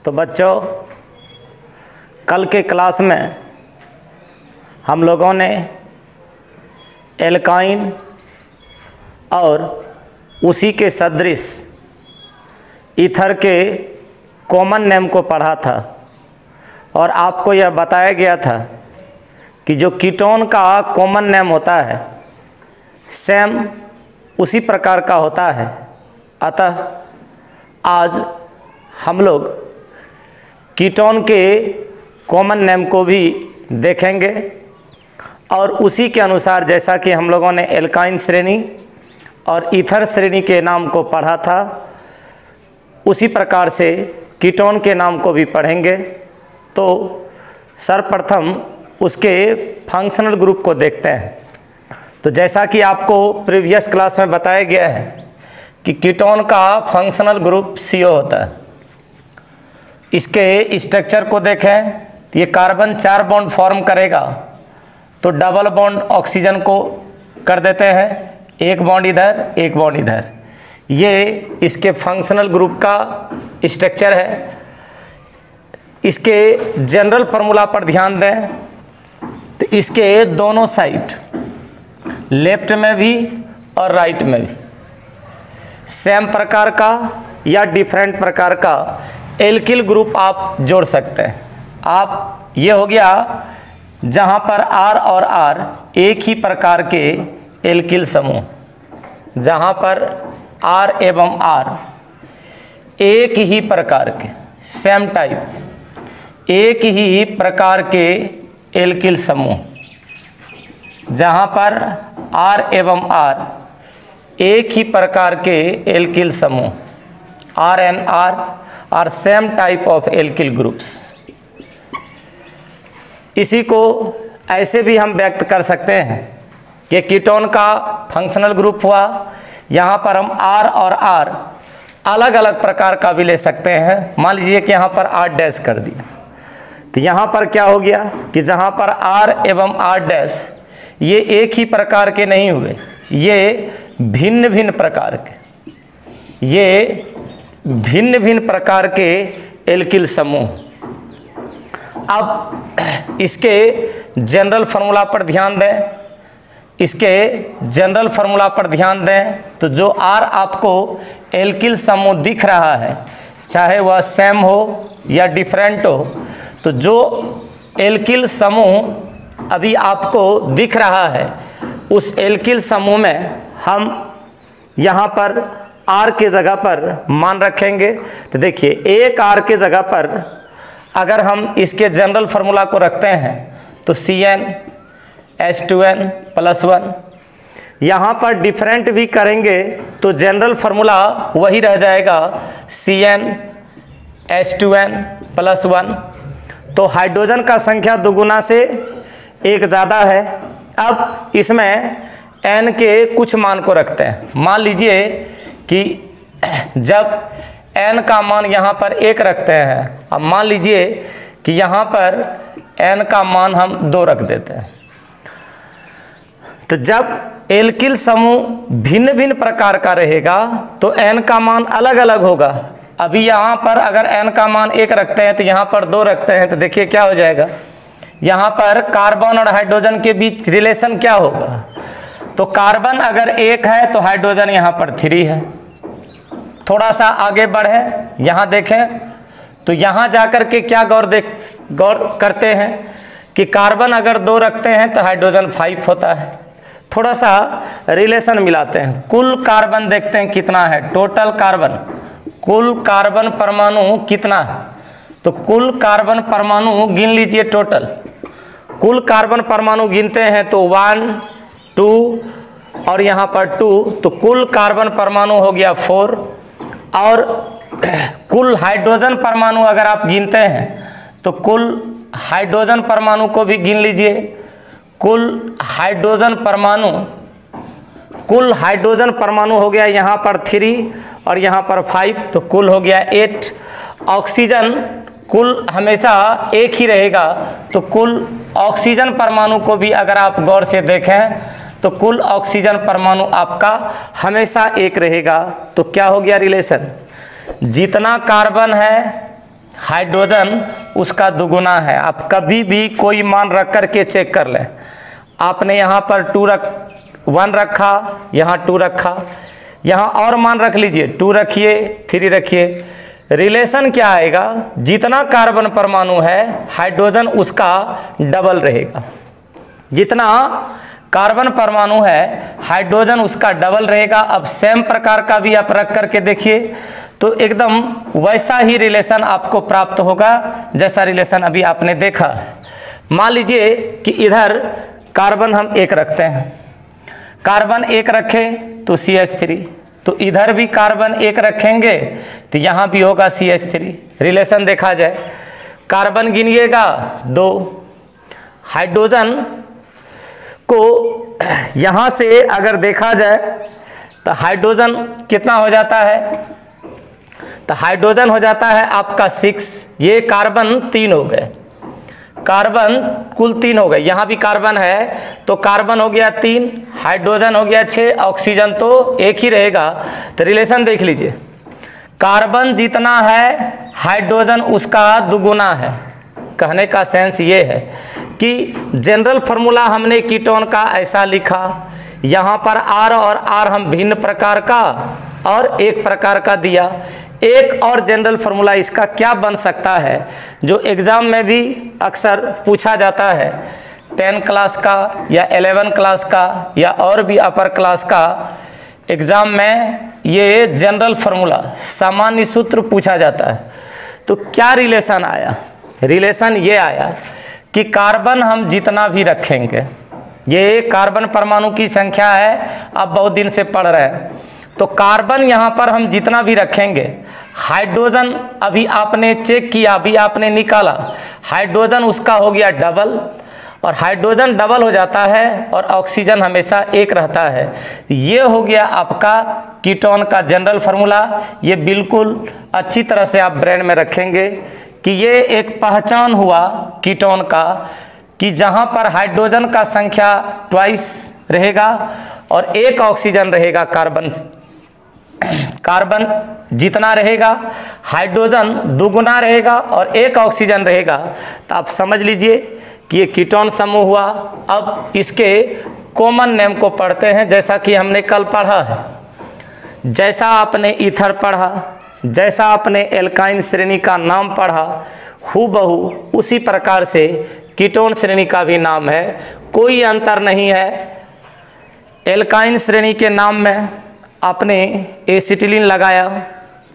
तो बच्चों, कल के क्लास में हम लोगों ने एल्काइन और उसी के सदृश ईथर के कॉमन नेम को पढ़ा था और आपको यह बताया गया था कि जो कीटोन का कॉमन नेम होता है सेम उसी प्रकार का होता है। अतः आज हम लोग कीटोन के कॉमन नेम को भी देखेंगे और उसी के अनुसार, जैसा कि हम लोगों ने एल्काइन श्रेणी और ईथर श्रेणी के नाम को पढ़ा था, उसी प्रकार से कीटोन के नाम को भी पढ़ेंगे। तो सर्वप्रथम उसके फंक्शनल ग्रुप को देखते हैं। तो जैसा कि आपको प्रीवियस क्लास में बताया गया है कि कीटोन का फंक्शनल ग्रुप CO होता है। इसके स्ट्रक्चर को देखें तो ये कार्बन 4 बॉन्ड फॉर्म करेगा तो डबल बॉन्ड ऑक्सीजन को कर देते हैं, एक बॉन्ड इधर एक बॉन्ड इधर। ये इसके फंक्शनल ग्रुप का स्ट्रक्चर है। इसके जनरल फार्मूला पर ध्यान दें तो इसके दोनों साइड, लेफ्ट में भी और राइट में भी, सेम प्रकार का या डिफरेंट प्रकार का एल्किल ग्रुप आप जोड़ सकते हैं। आप ये हो गया जहाँ पर R और R एक ही प्रकार के एल्किल समूह, जहाँ पर R एवं R एक ही प्रकार के सेम टाइप, एक ही प्रकार के एल्किल समूह, जहाँ पर R एवं R एक ही प्रकार के एल्किल समूह, R and R are same type of alkyl groups। इसी को ऐसे भी हम व्यक्त कर सकते हैं कि कीटोन का फंक्शनल ग्रुप हुआ। यहाँ पर हम R और R अलग अलग प्रकार का भी ले सकते हैं। मान लीजिए कि यहाँ पर R डैश कर दिया तो यहाँ पर क्या हो गया कि जहाँ पर R एवं R डैश ये एक ही प्रकार के नहीं हुए, ये भिन्न भिन्न प्रकार के, ये भिन्न भिन्न प्रकार के एल्किल समूह। अब इसके जनरल फार्मूला पर ध्यान दें, इसके जनरल फार्मूला पर ध्यान दें तो जो R आपको एल्किल समूह दिख रहा है, चाहे वह सेम हो या डिफरेंट हो, तो जो एल्किल समूह अभी आपको दिख रहा है उस एल्किल समूह में हम यहाँ पर R के जगह पर मान रखेंगे। तो देखिए, एक R के जगह पर अगर हम इसके जनरल फार्मूला को रखते हैं तो CnH2n+1। यहाँ पर डिफरेंट भी करेंगे तो जनरल फार्मूला वही रह जाएगा CnH2n+1। तो हाइड्रोजन का संख्या दुगुना से एक ज़्यादा है। अब इसमें N के कुछ मान को रखते हैं। मान लीजिए कि जब N का मान यहाँ पर 1 रखते हैं, अब मान लीजिए कि यहाँ पर N का मान हम 2 रख देते हैं, तो जब एल्किल समूह भिन्न भिन्न प्रकार का रहेगा तो N का मान अलग अलग होगा। अभी यहाँ पर अगर N का मान 1 रखते हैं तो यहाँ पर 2 रखते हैं, तो देखिए क्या हो जाएगा। यहाँ पर कार्बन और हाइड्रोजन के बीच रिलेशन क्या होगा, तो कार्बन अगर 1 है तो हाइड्रोजन यहाँ पर 3 है। थोड़ा सा आगे बढ़े, यहाँ देखें तो यहाँ जाकर के क्या गौर करते हैं कि कार्बन अगर 2 रखते हैं तो हाइड्रोजन 5 होता है। थोड़ा सा रिलेशन मिलाते हैं, कुल कार्बन देखते हैं कितना है, टोटल कार्बन, कुल कार्बन परमाणु कितना है। तो कुल कार्बन परमाणु गिन लीजिए, टोटल कुल कार्बन परमाणु गिनते हैं तो 1 2 और यहाँ पर 2, तो कुल कार्बन परमाणु हो गया 4। और कुल हाइड्रोजन परमाणु अगर आप गिनते हैं तो कुल हाइड्रोजन परमाणु को भी गिन लीजिए। कुल हाइड्रोजन परमाणु हो गया यहाँ पर 3 और यहाँ पर 5, तो कुल हो गया 8। ऑक्सीजन कुल हमेशा एक ही रहेगा, तो कुल ऑक्सीजन परमाणु को भी अगर आप गौर से देखें तो कुल ऑक्सीजन परमाणु आपका हमेशा एक रहेगा। तो क्या हो गया रिलेशन, जितना कार्बन है हाइड्रोजन उसका दुगुना है। आप कभी भी कोई मान रख कर के चेक कर लें। आपने यहाँ पर 1 रखा, यहाँ 2 रखा, यहाँ और मान रख लीजिए, 2 रखिए, 3 रखिए, रिलेशन क्या आएगा? जितना कार्बन परमाणु है हाइड्रोजन उसका डबल रहेगा। जितना कार्बन परमाणु है हाइड्रोजन उसका डबल रहेगा। अब सेम प्रकार का भी आप रख करके देखिए तो एकदम वैसा ही रिलेशन आपको प्राप्त होगा जैसा रिलेशन अभी आपने देखा। मान लीजिए कि इधर कार्बन हम 1 रखते हैं, कार्बन 1 रखें तो CH3, तो इधर भी कार्बन 1 रखेंगे तो यहाँ भी होगा CH3। रिलेशन देखा जाए, कार्बन गिनिएगा 2, हाइड्रोजन को यहाँ से अगर देखा जाए तो हाइड्रोजन कितना हो जाता है? तो हाइड्रोजन हो जाता है आपका 6, ये कार्बन 3 हो गए, कार्बन कुल 3 हो गए। यहाँ भी कार्बन है तो कार्बन हो गया 3, हाइड्रोजन हो गया 6, ऑक्सीजन तो 1 ही रहेगा। तो रिलेशन देख लीजिए, कार्बन जितना है हाइड्रोजन उसका दुगुना है। कहने का सेंस ये है कि जनरल फार्मूला हमने कीटोन का ऐसा लिखा, यहाँ पर R और R हम भिन्न प्रकार का और एक प्रकार का दिया। एक और जनरल फार्मूला इसका क्या बन सकता है जो एग्जाम में भी अक्सर पूछा जाता है, 10 क्लास का या 11 क्लास का या और भी अपर क्लास का एग्जाम में ये जनरल फार्मूला सामान्य सूत्र पूछा जाता है। तो क्या रिलेशन आया? रिलेशन ये आया कि कार्बन हम जितना भी रखेंगे, ये कार्बन परमाणु की संख्या है, आप बहुत दिन से पढ़ रहे हैं, तो कार्बन यहाँ पर हम जितना भी रखेंगे, हाइड्रोजन अभी आपने चेक किया, अभी आपने निकाला, हाइड्रोजन उसका हो गया डबल, और हाइड्रोजन डबल हो जाता है और ऑक्सीजन हमेशा 1 रहता है। ये हो गया आपका कीटोन का जनरल फार्मूला। ये बिल्कुल अच्छी तरह से आप ब्रेन में रखेंगे कि ये एक पहचान हुआ कीटोन का कि जहाँ पर हाइड्रोजन का संख्या 2 रहेगा और 1 ऑक्सीजन रहेगा, कार्बन जितना रहेगा हाइड्रोजन दुगुना रहेगा और 1 ऑक्सीजन रहेगा। तो आप समझ लीजिए कि ये कीटोन समूह हुआ। अब इसके कॉमन नेम को पढ़ते हैं जैसा कि हमने कल पढ़ा है। जैसा आपने ईथर पढ़ा, जैसा आपने एल्काइन श्रेणी का नाम पढ़ा, हूबहू उसी प्रकार से कीटोन श्रेणी का भी नाम है, कोई अंतर नहीं है। एल्काइन श्रेणी के नाम में आपने एसिटिलीन लगाया,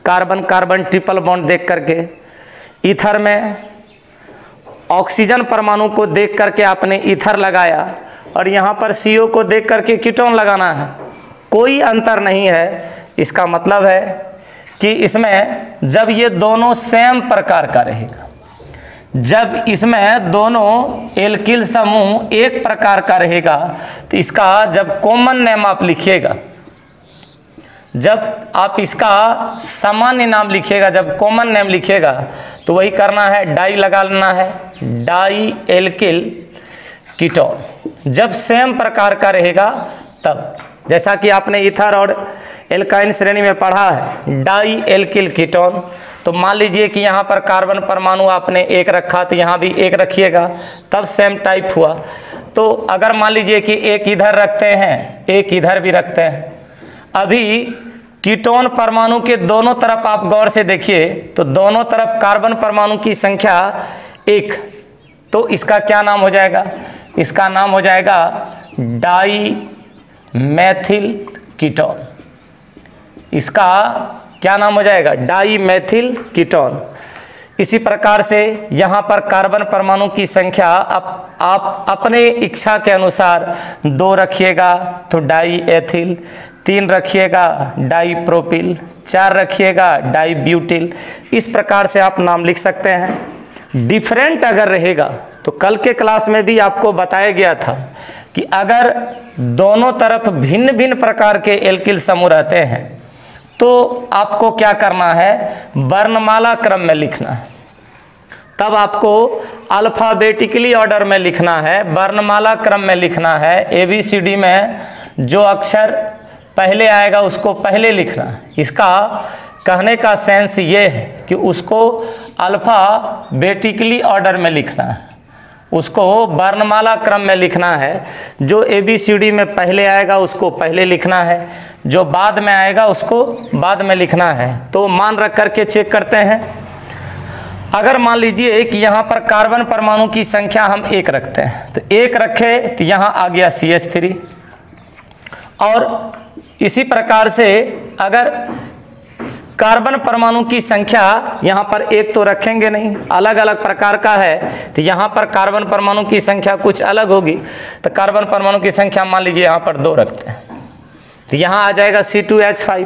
कार्बन कार्बन ट्रिपल बॉन्ड देख करके। ईथर में ऑक्सीजन परमाणु को देख करके आपने ईथर लगाया और यहाँ पर CO को देख करके कीटोन लगाना है, कोई अंतर नहीं है। इसका मतलब है कि इसमें जब ये दोनों सेम प्रकार का रहेगा, जब इसमें दोनों एल्किल समूह एक प्रकार का रहेगा, तो इसका जब कॉमन नेम आप लिखिएगा, जब आप इसका सामान्य नाम लिखिएगा, जब कॉमन नेम लिखिएगा तो वही करना है, डाई लगा लेना है, डाई एल्किल कीटोन। जब सेम प्रकार का रहेगा तब, जैसा कि आपने ईथर और एल्काइन श्रेणी में पढ़ा है, डाई एल्किल कीटोन। तो मान लीजिए कि यहाँ पर कार्बन परमाणु आपने 1 रखा तो यहाँ भी 1 रखिएगा, तब सेम टाइप हुआ। तो अगर मान लीजिए कि 1 इधर रखते हैं, 1 इधर भी रखते हैं, अभी कीटोन परमाणु के दोनों तरफ आप गौर से देखिए तो दोनों तरफ कार्बन परमाणु की संख्या 1, तो इसका क्या नाम हो जाएगा? इसका नाम हो जाएगा डाई मैथिल कीटोन। इसका क्या नाम हो जाएगा? Dimethyl ketone. इसी प्रकार से यहाँ पर कार्बन परमाणु की संख्या आप अपने इच्छा के अनुसार 2 रखिएगा तो डाई एथिल, 3 रखिएगा डाई प्रोपिल, 4 रखिएगा डाई ब्यूटिल। इस प्रकार से आप नाम लिख सकते हैं। डिफरेंट अगर रहेगा तो कल के क्लास में भी आपको बताया गया था कि अगर दोनों तरफ भिन्न भिन्न प्रकार के एल्किल समूह रहते हैं तो आपको क्या करना है? वर्णमाला क्रम में लिखना है। तब आपको अल्फाबेटिकली ऑर्डर में लिखना है, वर्णमाला क्रम में लिखना है। ABCD में जो अक्षर पहले आएगा उसको पहले लिखना है। इसका कहने का सेंस ये है कि उसको अल्फ़ाबेटिकली ऑर्डर में लिखना है, उसको वर्णमाला क्रम में लिखना है। जो ABCD में पहले आएगा उसको पहले लिखना है, जो बाद में आएगा उसको बाद में लिखना है। तो मान रख करके चेक करते हैं। अगर मान लीजिए कि यहाँ पर कार्बन परमाणु की संख्या हम 1 रखते हैं, तो 1 रखे तो यहाँ आ गया CH3। और इसी प्रकार से अगर कार्बन परमाणु की संख्या यहाँ पर 1 तो रखेंगे नहीं, अलग अलग प्रकार का है, तो यहाँ पर कार्बन परमाणु की संख्या कुछ अलग होगी। तो कार्बन परमाणु की संख्या मान लीजिए यहाँ पर 2 रखते हैं, तो यहाँ आ जाएगा C2H5।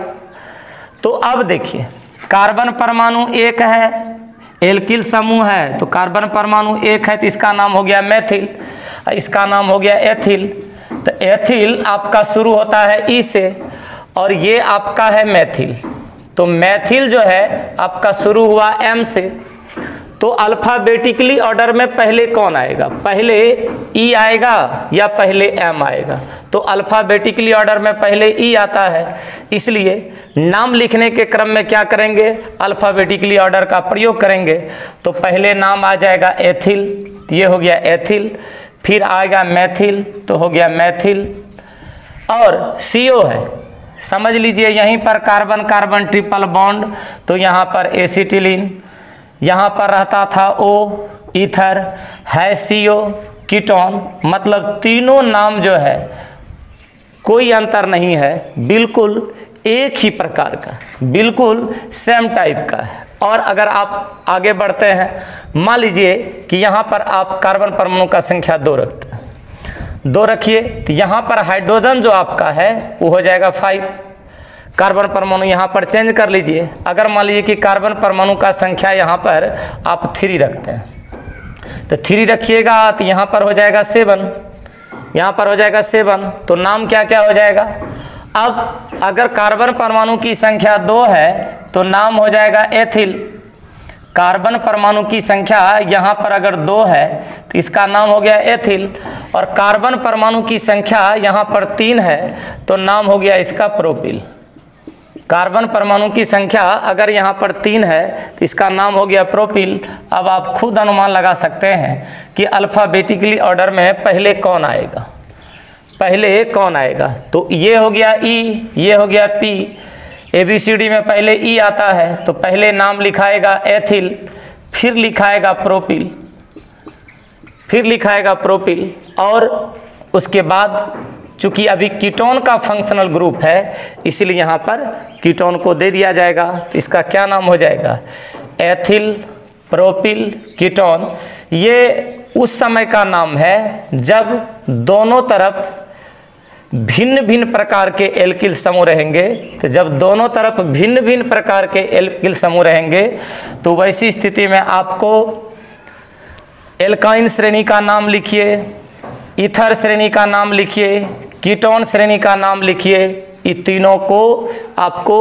तो अब देखिए कार्बन परमाणु 1 है, एल्किल समूह है, तो कार्बन परमाणु 1 है तो इसका नाम हो गया मेथिल, इसका नाम हो गया एथिल। तो एथिल आपका शुरू होता है ई से और ये आपका है मेथिल। तो मेथिल जो है आपका शुरू हुआ M से। तो अल्फ़ाबेटिकली ऑर्डर में पहले कौन आएगा, पहले E आएगा या पहले M आएगा? तो अल्फ़ाबेटिकली ऑर्डर में पहले E आता है, इसलिए नाम लिखने के क्रम में क्या करेंगे, अल्फ़ाबेटिकली ऑर्डर का प्रयोग करेंगे। तो पहले नाम आ जाएगा एथिल, ये हो गया एथिल, फिर आएगा मेथिल, तो हो गया मेथिल। और CO है, समझ लीजिए यहीं पर कार्बन कार्बन ट्रिपल बॉन्ड, तो यहाँ पर एसिटिलीन, यहाँ पर रहता था O ईथर, है CO कीटोन। मतलब तीनों नाम जो है कोई अंतर नहीं है, बिल्कुल एक ही प्रकार का, बिल्कुल सेम टाइप का है। और अगर आप आगे बढ़ते हैं, मान लीजिए कि यहाँ पर आप कार्बन परमाणु का संख्या 2 रखते हैं, 2 रखिए, तो यहाँ पर हाइड्रोजन जो आपका है वो हो जाएगा 5। कार्बन परमाणु यहाँ पर चेंज कर लीजिए। अगर मान लीजिए कि कार्बन परमाणु का संख्या यहाँ पर आप 3 रखते हैं, तो 3 रखिएगा तो यहाँ पर हो जाएगा 7, यहाँ पर हो जाएगा 7। तो नाम क्या क्या हो जाएगा? अब अगर कार्बन परमाणु की संख्या 2 है तो नाम हो जाएगा एथिल। कार्बन परमाणु की संख्या यहाँ पर अगर 2 है तो इसका नाम हो गया एथिल। और कार्बन परमाणु की संख्या यहाँ पर 3 है तो नाम हो गया इसका प्रोपिल। कार्बन परमाणु की संख्या अगर यहाँ पर 3 है तो इसका नाम हो गया प्रोपिल। अब आप खुद अनुमान लगा सकते हैं कि अल्फ़ाबेटिकली ऑर्डर में पहले कौन आएगा, पहले कौन आएगा। तो ये हो गया E, ये हो गया P। ABCD में पहले E आता है तो पहले नाम लिखाएगा एथिल, फिर लिखाएगा प्रोपिल, फिर लिखाएगा प्रोपिल। और उसके बाद चूंकि अभी कीटोन का फंक्शनल ग्रुप है इसलिए यहाँ पर कीटोन को दे दिया जाएगा। तो इसका क्या नाम हो जाएगा, एथिल प्रोपिल कीटोन। ये उस समय का नाम है जब दोनों तरफ भिन्न भिन्न प्रकार के एल्किल समूह रहेंगे। तो जब दोनों तरफ भिन्न भिन्न प्रकार के एल्किल समूह रहेंगे तो वैसी स्थिति में आपको एल्काइन श्रेणी का नाम लिखिए, ईथर श्रेणी का नाम लिखिए, कीटोन श्रेणी का नाम लिखिए। ये तीनों को आपको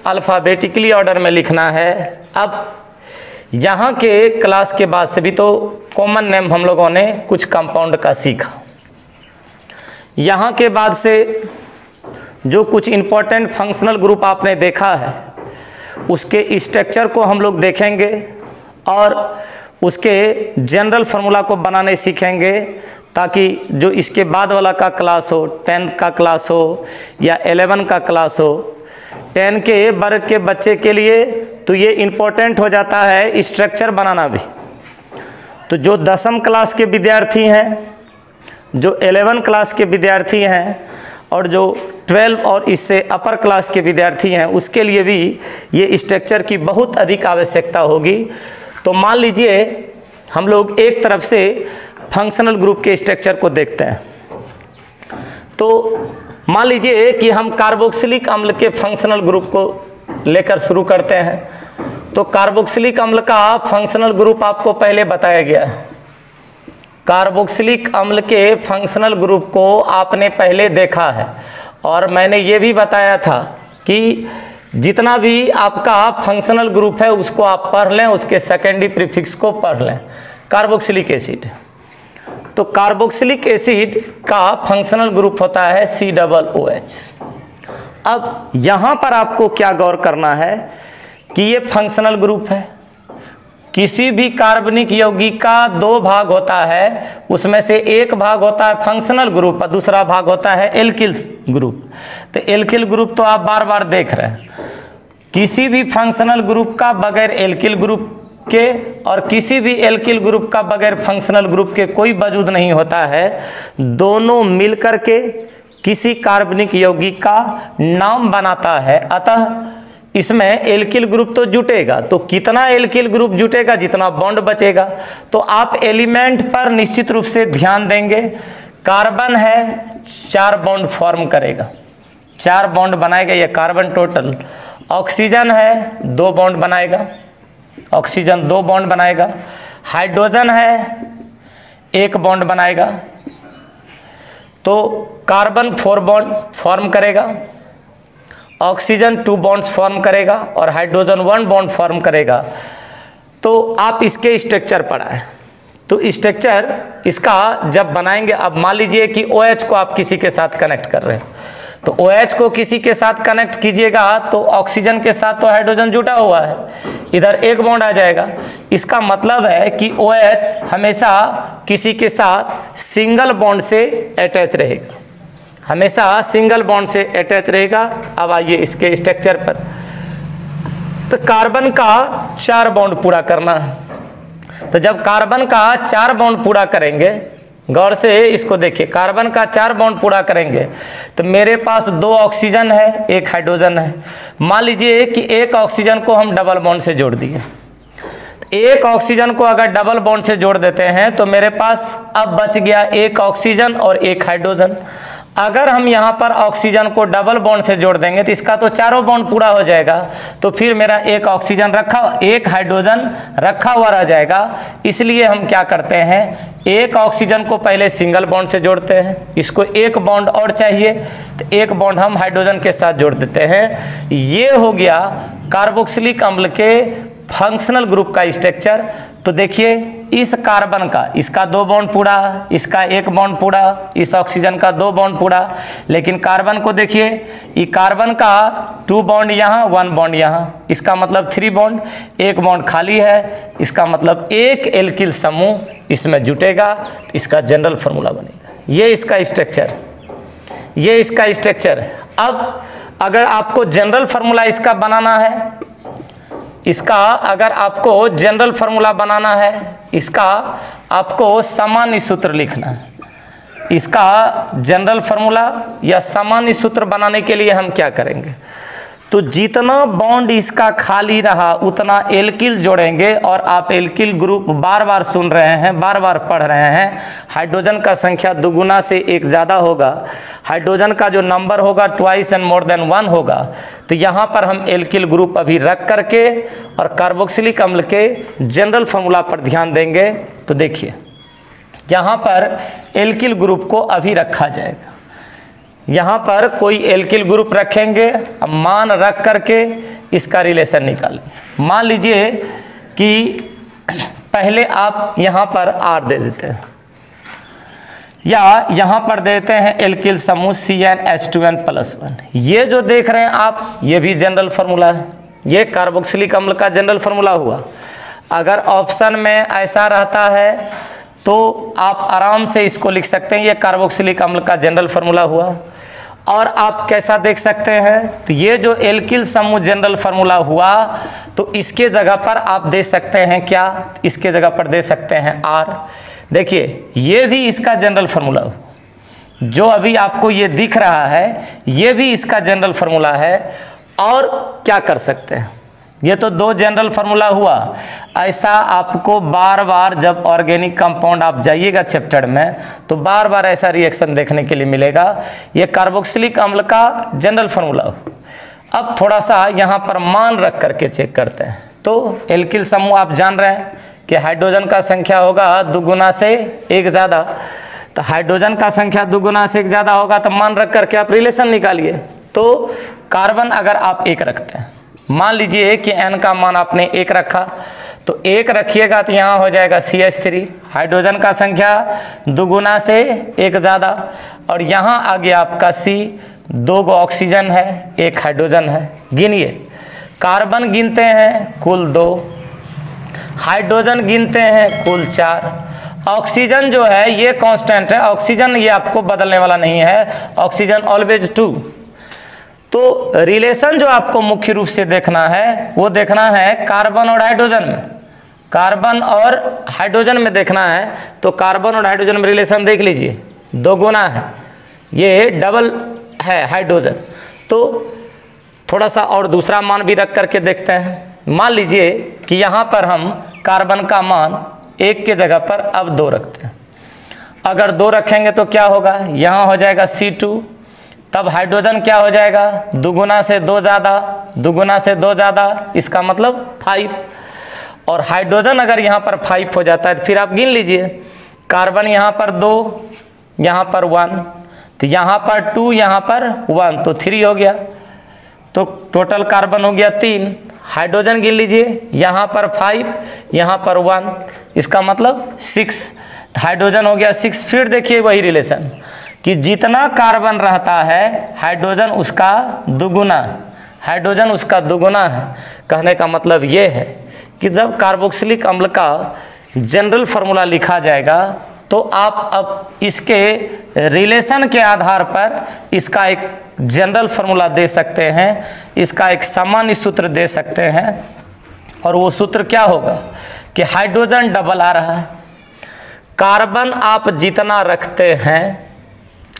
अल्फ़ाबेटिकली ऑर्डर में लिखना है। अब यहाँ के क्लास के बाद से भी तो कॉमन नेम हम लोगों ने कुछ कंपाउंड का सीखा। यहाँ के बाद से जो कुछ इम्पोर्टेंट फंक्शनल ग्रुप आपने देखा है उसके स्ट्रक्चर को हम लोग देखेंगे और उसके जनरल फार्मूला को बनाने सीखेंगे, ताकि जो इसके बाद वाला का क्लास हो, 10th का क्लास हो या 11 का क्लास हो, 10 के वर्ग के बच्चे के लिए तो ये इम्पोर्टेंट हो जाता है स्ट्रक्चर बनाना भी। तो जो 10वीं क्लास के विद्यार्थी हैं, जो 11 क्लास के विद्यार्थी हैं और जो 12 और इससे अपर क्लास के विद्यार्थी हैं उसके लिए भी ये स्ट्रक्चर की बहुत अधिक आवश्यकता होगी। तो मान लीजिए हम लोग एक तरफ से फंक्शनल ग्रुप के स्ट्रक्चर को देखते हैं। तो मान लीजिए कि हम कार्बोक्सिलिक अम्ल के फंक्शनल ग्रुप को लेकर शुरू करते हैं। तो कार्बोक्सिलिक अम्ल का फंक्शनल ग्रुप आपको पहले बताया गया है। कार्बोक्सिलिक अम्ल के फंक्शनल ग्रुप को आपने पहले देखा है और मैंने ये भी बताया था कि जितना भी आपका फंक्शनल ग्रुप है उसको आप पढ़ लें, उसके सेकेंडरी प्रीफिक्स को पढ़ लें। कार्बोक्सिलिक एसिड, तो कार्बोक्सिलिक एसिड का फंक्शनल ग्रुप होता है COOH। अब यहाँ पर आपको क्या गौर करना है कि ये फंक्शनल ग्रुप है, किसी भी कार्बनिक यौगिक का दो भाग होता है, उसमें से एक भाग होता है फंक्शनल ग्रुप और दूसरा भाग होता है एल्किल ग्रुप। तो एल्किल ग्रुप तो आप बार बार देख रहे हैं, किसी भी फंक्शनल ग्रुप का बगैर एल्किल ग्रुप के और किसी भी एल्किल ग्रुप का बगैर फंक्शनल ग्रुप के कोई वजूद नहीं होता है। दोनों मिलकर के किसी कार्बनिक यौगिक का नाम बनाता है। अतः इसमें एल्किल ग्रुप तो जुटेगा, तो कितना एल्किल ग्रुप जुटेगा, जितना बॉन्ड बचेगा। तो आप एलिमेंट पर निश्चित रूप से ध्यान देंगे। कार्बन है 4 बॉन्ड फॉर्म करेगा, 4 बॉन्ड बनाएगा ये कार्बन टोटल। ऑक्सीजन है 2 बॉन्ड बनाएगा, ऑक्सीजन 2 बॉन्ड बनाएगा। हाइड्रोजन है 1 बॉन्ड बनाएगा, तो कार्बन 4 बॉन्ड फॉर्म करेगा, ऑक्सीजन 2 बॉन्ड्स फॉर्म करेगा और हाइड्रोजन 1 बॉन्ड फॉर्म करेगा। तो आप इसके स्ट्रक्चर पढ़ाएं, तो स्ट्रक्चर इसका जब बनाएंगे, अब मान लीजिए कि OH को आप किसी के साथ कनेक्ट कर रहे हैं, तो OH को किसी के साथ कनेक्ट कीजिएगा तो ऑक्सीजन के साथ तो हाइड्रोजन जुटा हुआ है, इधर 1 बॉन्ड आ जाएगा। इसका मतलब है कि OH हमेशा किसी के साथ सिंगल बॉन्ड से अटैच रहेगा, हमेशा सिंगल बॉन्ड से अटैच रहेगा। अब आइए इसके स्ट्रक्चर पर, तो कार्बन का 4 बॉन्ड पूरा करना है। तो जब कार्बन का 4 बॉन्ड पूरा करेंगे, गौर से इसको देखिए, कार्बन का 4 बॉन्ड पूरा करेंगे तो मेरे पास 2 ऑक्सीजन है 1 हाइड्रोजन है। मान लीजिए कि 1 ऑक्सीजन को हम डबल बॉन्ड से जोड़ दिए, 1 ऑक्सीजन को अगर डबल बॉन्ड से जोड़ देते हैं तो मेरे पास अब बच गया 1 ऑक्सीजन और 1 हाइड्रोजन। अगर हम यहाँ पर ऑक्सीजन को डबल बॉन्ड से जोड़ देंगे तो इसका तो 4 बॉन्ड पूरा हो जाएगा, तो फिर मेरा 1 ऑक्सीजन रखा, 1 हाइड्रोजन रखा हुआ रह जाएगा। इसलिए हम क्या करते हैं, 1 ऑक्सीजन को पहले सिंगल बॉन्ड से जोड़ते हैं, इसको 1 बॉन्ड और चाहिए तो 1 बॉन्ड हम हाइड्रोजन के साथ जोड़ देते हैं। ये हो गया कार्बोक्सिलिक अम्ल के फंक्शनल ग्रुप का स्ट्रक्चर। तो देखिए इस कार्बन का, इसका 2 बॉन्ड पूरा, इसका 1 बॉन्ड पूरा, इस ऑक्सीजन का 2 बॉन्ड पूरा। लेकिन कार्बन को देखिए, ये कार्बन का 2 बॉन्ड यहाँ 1 बॉन्ड यहाँ, इसका मतलब 3 बॉन्ड, 1 बॉन्ड खाली है, इसका मतलब 1 एल्किल समूह इसमें जुटेगा, इसका जनरल फार्मूला बनेगा। ये इसका स्ट्रक्चर, ये इसका स्ट्रक्चर। अब अगर आपको जनरल फार्मूला इसका बनाना है, इसका अगर आपको जनरल फार्मूला बनाना है, इसका आपको सामान्य सूत्र लिखना है। इसका जनरल फार्मूला या सामान्य सूत्र बनाने के लिए हम क्या करेंगे, तो जितना बॉन्ड इसका खाली रहा उतना एल्किल जोड़ेंगे। और आप एल्किल ग्रुप बार बार सुन रहे हैं, बार बार पढ़ रहे हैं, हाइड्रोजन का संख्या 2 गुना से 1 ज़्यादा होगा, हाइड्रोजन का जो नंबर होगा 2 एंड मोर देन 1 होगा। तो यहाँ पर हम एल्किल ग्रुप अभी रख करके और कार्बोक्सिलिक अम्ल के जनरल फार्मूला पर ध्यान देंगे। तो देखिए यहाँ पर एल्किल ग्रुप को अभी रखा जाएगा, यहाँ पर कोई एल्किल ग्रुप रखेंगे, अब मान रख करके इसका रिलेशन निकालेंगे। मान लीजिए कि पहले आप यहाँ पर R दे देते हैं या यहाँ पर देते हैं एल्किल समूह CnH2n+1। ये जो देख रहे हैं आप, ये भी जनरल फार्मूला है, ये कार्बोक्सिलिक अम्ल का जनरल फार्मूला हुआ। अगर ऑप्शन में ऐसा रहता है तो आप आराम से इसको लिख सकते हैं, ये कार्बोक्सिलिक अम्ल का जनरल फार्मूला हुआ। और आप कैसा देख सकते हैं, तो ये जो एल्किल समूह जनरल फार्मूला हुआ, तो इसके जगह पर आप दे सकते हैं क्या, इसके जगह पर दे सकते हैं R। देखिए ये भी इसका जनरल फार्मूला हो, जो अभी आपको ये दिख रहा है ये भी इसका जनरल फार्मूला है। और क्या कर सकते हैं, ये तो 2 जनरल फार्मूला हुआ। ऐसा आपको बार बार जब ऑर्गेनिक कंपाउंड आप जाइएगा चैप्टर में तो बार बार ऐसा रिएक्शन देखने के लिए मिलेगा। ये कार्बोक्सिलिक अम्ल का जनरल फार्मूला हो। अब थोड़ा सा यहाँ पर मान रख करके चेक करते हैं। तो एल्किल समूह आप जान रहे हैं कि हाइड्रोजन का संख्या होगा 2 गुना से 1 ज़्यादा, तो हाइड्रोजन का संख्या 2 गुना से 1 ज़्यादा होगा, तो मान रख करके आप रिलेशन निकालिए। तो कार्बन अगर आप 1 रखते हैं, मान लीजिए कि n का मान आपने 1 रखा, तो 1 रखिएगा तो यहाँ हो जाएगा CH3। हाइड्रोजन का संख्या 2 गुना से 1 ज़्यादा, और यहाँ आ गया आपका C, 2 ऑक्सीजन है 1 हाइड्रोजन है। गिनिए, कार्बन गिनते हैं कुल 2, हाइड्रोजन गिनते हैं कुल 4। ऑक्सीजन जो है ये कांस्टेंट है, ऑक्सीजन ये आपको बदलने वाला नहीं है, ऑक्सीजन ऑलवेज 2। तो रिलेशन जो आपको मुख्य रूप से देखना है वो देखना है कार्बन और हाइड्रोजन में, कार्बन और हाइड्रोजन में देखना है। तो कार्बन और हाइड्रोजन में रिलेशन देख लीजिए, 2 गुना है, ये डबल है हाइड्रोजन। तो थोड़ा सा और दूसरा मान भी रख करके देखते हैं। मान लीजिए कि यहाँ पर हम कार्बन का मान 1 के जगह पर अब 2 रखते हैं। अगर 2 रखेंगे तो क्या होगा, यहाँ हो जाएगा C2, तब हाइड्रोजन क्या हो जाएगा, 2 गुना से 2 ज़्यादा, 2 गुना से 2 ज़्यादा, इसका मतलब 5। और हाइड्रोजन अगर यहाँ पर 5 हो जाता है तो फिर आप गिन लीजिए, कार्बन यहाँ पर 2, यहाँ पर 1, तो यहाँ पर 2, यहाँ पर 1, तो 3 हो गया। तो टोटल कार्बन हो गया 3। हाइड्रोजन गिन लीजिए, यहाँ पर 5, यहाँ पर 1, इसका मतलब 6, हाइड्रोजन हो गया 6। फिर देखिए वही रिलेशन कि जितना कार्बन रहता है हाइड्रोजन उसका दुगुना, हाइड्रोजन उसका दुगुना है। कहने का मतलब ये है कि जब कार्बोक्सिलिक अम्ल का जनरल फार्मूला लिखा जाएगा तो आप अब इसके रिलेशन के आधार पर इसका एक जनरल फार्मूला दे सकते हैं, इसका एक सामान्य सूत्र दे सकते हैं। और वो सूत्र क्या होगा कि हाइड्रोजन डबल आ रहा है, कार्बन आप जितना रखते हैं,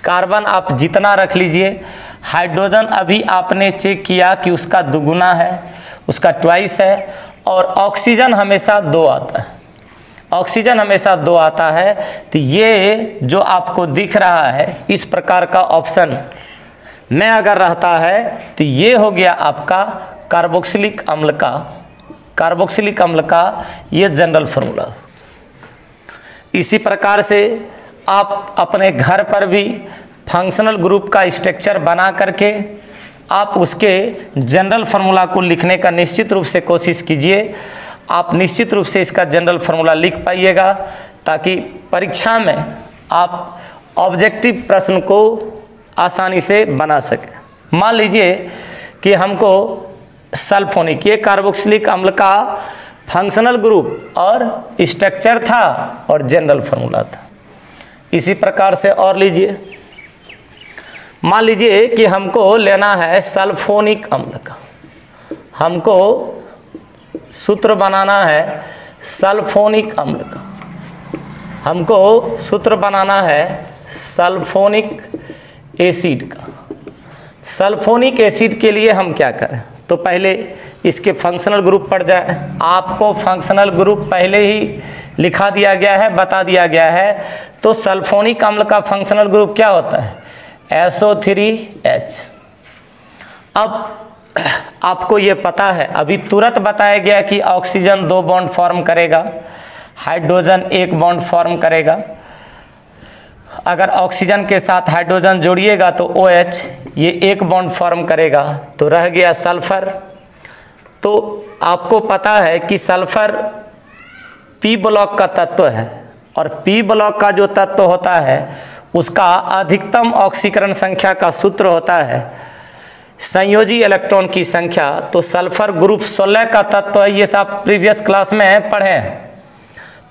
कार्बन आप जितना रख लीजिए, हाइड्रोजन अभी आपने चेक किया कि उसका दुगुना है, उसका ट्वाइस है। और ऑक्सीजन हमेशा 2 आता है, ऑक्सीजन हमेशा 2 आता है। तो ये जो आपको दिख रहा है इस प्रकार का ऑप्शन में अगर रहता है तो ये हो गया आपका कार्बोक्सिलिक अम्ल का, कार्बोक्सिलिक अम्ल का ये जनरल फार्मूला। इसी प्रकार से आप अपने घर पर भी फंक्शनल ग्रुप का स्ट्रक्चर बना करके आप उसके जनरल फार्मूला को लिखने का निश्चित रूप से कोशिश कीजिए। आप निश्चित रूप से इसका जनरल फार्मूला लिख पाइएगा ताकि परीक्षा में आप ऑब्जेक्टिव प्रश्न को आसानी से बना सकें। मान लीजिए कि हमको सल्फोनिक, ये कार्बोक्सिलिक अम्ल का फंक्शनल ग्रुप और स्ट्रक्चर था और जनरल फार्मूला था। इसी प्रकार से और लीजिए, मान लीजिए कि हमको लेना है सल्फोनिक अम्ल का, हमको सूत्र बनाना है सल्फोनिक अम्ल का, हमको सूत्र बनाना है सल्फोनिक एसिड का। सल्फोनिक एसिड के लिए हम क्या करें, तो पहले इसके फंक्शनल ग्रुप पढ़ जाए। आपको फंक्शनल ग्रुप पहले ही लिखा दिया गया है, बता दिया गया है। तो सल्फोनिक अम्ल का फंक्शनल ग्रुप क्या होता है, SO3H। अब आपको ये पता है, अभी तुरंत बताया गया कि ऑक्सीजन 2 बॉन्ड फॉर्म करेगा, हाइड्रोजन 1 बॉन्ड फॉर्म करेगा। अगर ऑक्सीजन के साथ हाइड्रोजन जोड़िएगा तो OH ये 1 बॉन्ड फॉर्म करेगा, तो रह गया सल्फर। तो आपको पता है कि सल्फर P ब्लॉक का तत्व है और P ब्लॉक का जो तत्व होता है उसका अधिकतम ऑक्सीकरण संख्या का सूत्र होता है संयोजी इलेक्ट्रॉन की संख्या। तो सल्फर ग्रुप 16 का तत्व है, ये सब प्रीवियस क्लास में पढ़े हैं।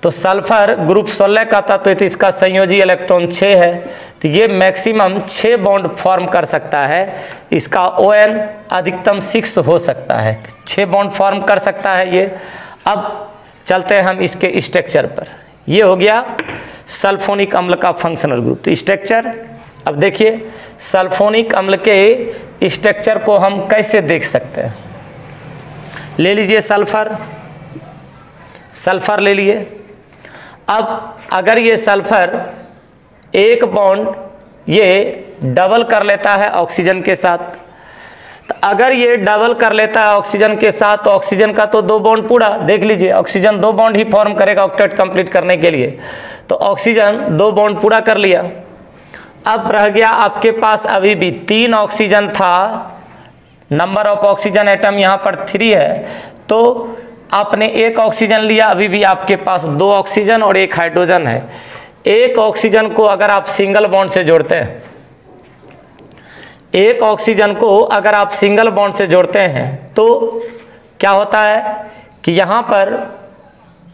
तो सल्फर ग्रुप 16 का तत्व है तो इसका संयोजी इलेक्ट्रॉन 6 है, तो ये मैक्सिमम 6 बॉन्ड फॉर्म कर सकता है। इसका ON अधिकतम 6 हो सकता है, 6 बॉन्ड फॉर्म कर सकता है ये। अब चलते हैं हम इसके स्ट्रक्चर पर। ये हो गया सल्फोनिक अम्ल का फंक्शनल ग्रुप। तो स्ट्रक्चर, अब देखिए सल्फोनिक अम्ल के स्ट्रक्चर को हम कैसे देख सकते हैं। ले लीजिए सल्फर, सल्फर ले लिए। अब अगर ये सल्फर 1 बॉन्ड ये डबल कर लेता है ऑक्सीजन के साथ, तो अगर ये डबल कर लेता है ऑक्सीजन के साथ तो ऑक्सीजन का तो 2 बॉन्ड पूरा, देख लीजिए ऑक्सीजन 2 बॉन्ड ही फॉर्म करेगा ऑक्टेट कंप्लीट करने के लिए। तो ऑक्सीजन 2 बॉन्ड पूरा कर लिया। अब रह गया आपके पास अभी भी 3 ऑक्सीजन था, नंबर ऑफ ऑक्सीजन एटम यहाँ पर 3 है। तो आपने 1 ऑक्सीजन लिया, अभी भी आपके पास 2 ऑक्सीजन और 1 हाइड्रोजन है। 1 ऑक्सीजन को अगर आप सिंगल बॉन्ड से जोड़ते हैं, 1 ऑक्सीजन को अगर आप सिंगल बॉन्ड से जोड़ते हैं तो क्या होता है कि यहाँ पर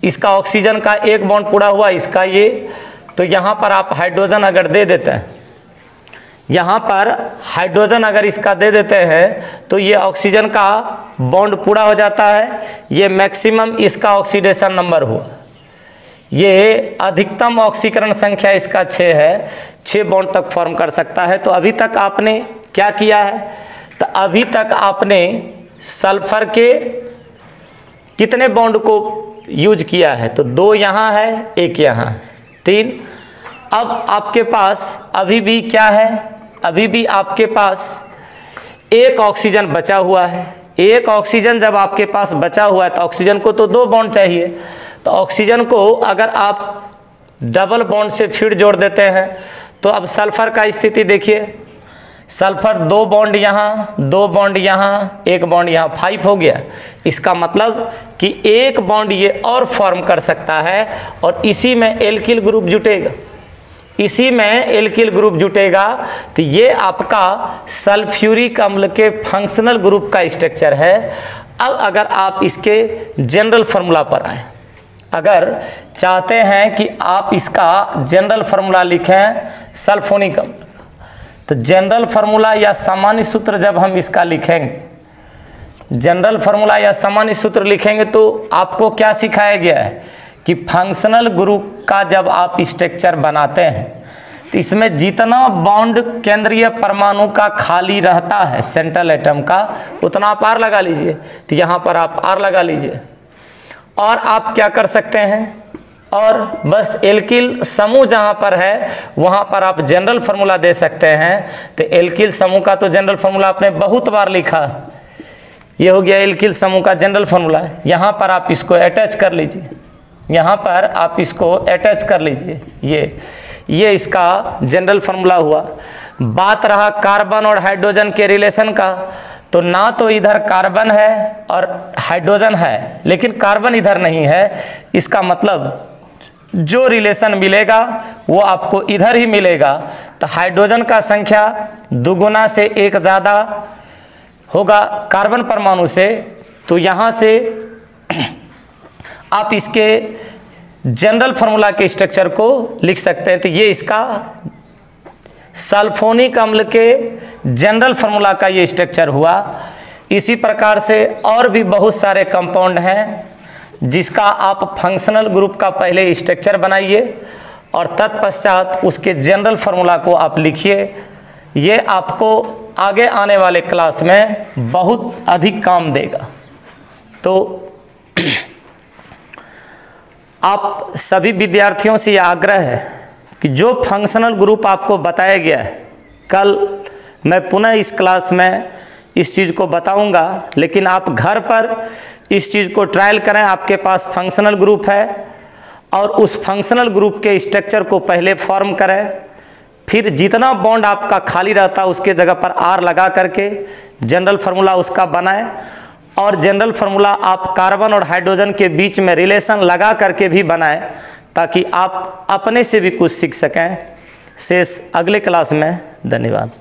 इसका ऑक्सीजन का एक बॉन्ड पूरा हुआ, इसका ये, तो यहाँ पर आप हाइड्रोजन अगर दे देते हैं, यहाँ पर हाइड्रोजन अगर इसका दे देते हैं तो ये ऑक्सीजन का बॉन्ड पूरा हो जाता है। ये मैक्सिमम इसका ऑक्सीडेशन नंबर हुआ। ये अधिकतम ऑक्सीकरण संख्या इसका 6 है, 6 बॉन्ड तक फॉर्म कर सकता है। तो अभी तक आपने क्या किया है, तो अभी तक आपने सल्फर के कितने बॉन्ड को यूज किया है, तो 2 यहाँ है, 1 यहाँ, 3। अब आपके पास अभी भी क्या है, अभी भी आपके पास एक ऑक्सीजन बचा हुआ है। एक ऑक्सीजन जब आपके पास बचा हुआ है तो ऑक्सीजन को तो 2 बॉन्ड चाहिए। तो ऑक्सीजन को अगर आप डबल बॉन्ड से फिर जोड़ देते हैं तो अब सल्फर का स्थिति देखिए, सल्फर 2 बॉन्ड यहाँ, 2 बॉन्ड यहाँ, 1 बॉन्ड यहाँ, 5 हो गया। इसका मतलब कि एक बॉन्ड ये और फॉर्म कर सकता है और इसी में एल्किल ग्रुप जुटेगा, इसी में एल्किल ग्रुप जुटेगा। तो ये आपका सल्फ्यूरिक अम्ल के फंक्शनल ग्रुप का स्ट्रक्चर है। अब अगर आप इसके जनरल फार्मूला पर आए, अगर चाहते हैं कि आप इसका जनरल फार्मूला लिखें सल्फोनिक अम्ल, तो जनरल फार्मूला या सामान्य सूत्र जब हम इसका लिखेंगे, जनरल फार्मूला या सामान्य सूत्र लिखेंगे तो आपको क्या सिखाया गया है कि फंक्शनल ग्रुप का जब आप स्ट्रक्चर बनाते हैं तो इसमें जितना बॉन्ड केंद्रीय परमाणु का खाली रहता है सेंट्रल एटम का, उतना आप आर लगा लीजिए। तो यहाँ पर आप आर लगा लीजिए और आप क्या कर सकते हैं, और बस एल्किल समूह जहाँ पर है वहाँ पर आप जनरल फार्मूला दे सकते हैं। तो एल्किल समूह का तो जनरल फार्मूला आपने बहुत बार लिखा, ये हो गया एल्किल समूह का जनरल फार्मूला। यहाँ पर आप इसको अटैच कर लीजिए, यहाँ पर आप इसको अटैच कर लीजिए, ये इसका जनरल फार्मूला हुआ। बात रहा कार्बन और हाइड्रोजन के रिलेशन का, तो ना तो इधर कार्बन है और हाइड्रोजन है, लेकिन कार्बन इधर नहीं है। इसका मतलब जो रिलेशन मिलेगा वो आपको इधर ही मिलेगा। तो हाइड्रोजन का संख्या 2 गुना से 1 ज़्यादा होगा कार्बन परमाणु से। तो यहाँ से आप इसके जनरल फार्मूला के स्ट्रक्चर को लिख सकते हैं। तो ये इसका सल्फोनिक अम्ल के जनरल फार्मूला का ये स्ट्रक्चर हुआ। इसी प्रकार से और भी बहुत सारे कंपाउंड हैं जिसका आप फंक्शनल ग्रुप का पहले स्ट्रक्चर बनाइए और तत्पश्चात उसके जनरल फार्मूला को आप लिखिए। ये आपको आगे आने वाले क्लास में बहुत अधिक काम देगा। तो आप सभी विद्यार्थियों से यह आग्रह है कि जो फंक्शनल ग्रुप आपको बताया गया है, कल मैं पुनः इस क्लास में इस चीज़ को बताऊंगा, लेकिन आप घर पर इस चीज़ को ट्रायल करें। आपके पास फंक्शनल ग्रुप है और उस फंक्शनल ग्रुप के स्ट्रक्चर को पहले फॉर्म करें, फिर जितना बॉन्ड आपका खाली रहता है उसके जगह पर आर लगा करके जनरल फार्मूला उसका बनाएं। और जनरल फार्मूला आप कार्बन और हाइड्रोजन के बीच में रिलेशन लगा करके भी बनाएं, ताकि आप अपने से भी कुछ सीख सकें। शेष अगले क्लास में। धन्यवाद।